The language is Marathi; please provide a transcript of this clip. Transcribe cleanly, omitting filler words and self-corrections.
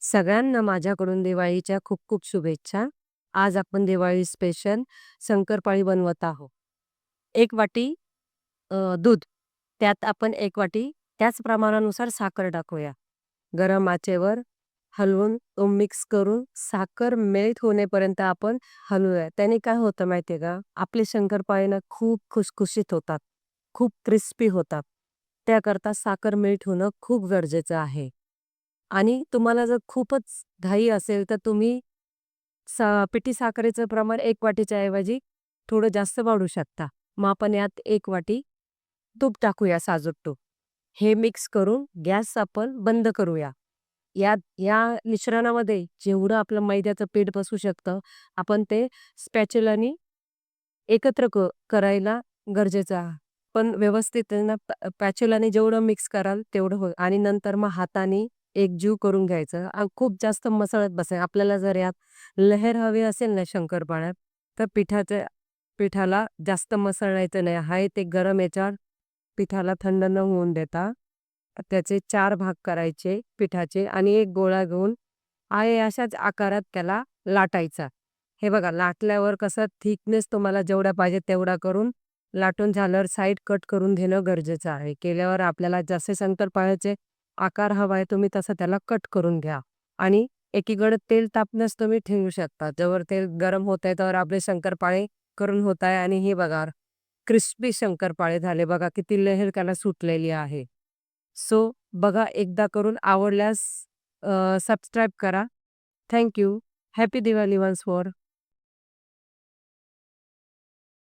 सगळ्यांना माझ्याकडून दिवाळीच्या खूप खूप शुभेच्छा. आज आपण दिवाळी स्पेशल शंकरपाळी बनवत आहोत. 1 वाटी दूध, त्यात आपण 1 वाटी त्याच प्रमाणानुसार साखर टाकूया. गरम आचेवर हलवून तो मिक्स करून साखर मेल्ट होण्यापर्यंत आपण हलवूया. त्याने काय होतं माहिती आहे का? आपले शंकरपाळे ना खूप खुसखुशीत होतात, खूप क्रिस्पी होतात. त्याकरता साखर मेल्ट होणं खूप गरजेचं आहे. आणि तुम्हाला जर खूपच घाई असेल तर तुम्ही पिठी साखरेचं प्रमाण 1 वाटीच्या ऐवजी थोडं जास्त वाढवू शकता. मग आपण यात 1 वाटी तूप टाकूया, साजूक तूप. हे मिक्स करून गॅस आपण बंद करूया. या मिश्रणामध्ये जेवढं आपलं मैद्याचं पीठ बसू शकतं, आपण ते स्पॅच्युलानी एकत्र करायला गरजेचं आहे. पण व्यवस्थित आहे ना, पॅच्युलाने जेवढं मिक्स कराल तेवढं होईल आणि नंतर मग हाताने एकजीव करून घ्यायचं. खूप जास्त मसळत बसायचं. आपल्याला जर यात लहर हवी असेल ना शंकरपाळ्यात, तर पिठाला जास्त मसळायचं नाही. आहे ते गरम याच्यावर पिठाला थंड न होऊन देता त्याचे 4 भाग करायचे पिठाचे आणि एक गोळा घेऊन आहे अशाच आकारात त्याला लाटायचा. हे बघा लाटल्यावर कसा थिकनेस तुम्हाला जेवढा पाहिजे तेवढा करून लाटून झाल्यावर साईड कट करून घेणं गरजेचं आहे. केल्यावर आपल्याला जसे शंकरपाळ्याचे आकार हवा आहे तुम्ही तसं त्याला कट करून घ्या आणि एकीकडे तेल तापण्यास तुम्ही ठेवू शकता. जोवर तेल गरम होतंय तोवर आपले शंकरपाळे करून होत आहे आणि हे बघा क्रिस्पी शंकरपाळे झाले बघा किती लहेर त्याला सुटलेली आहे. सो बघा एकदा करून आवडल्यास सबस्क्राईब करा. Thank you. Happy Diwali once more.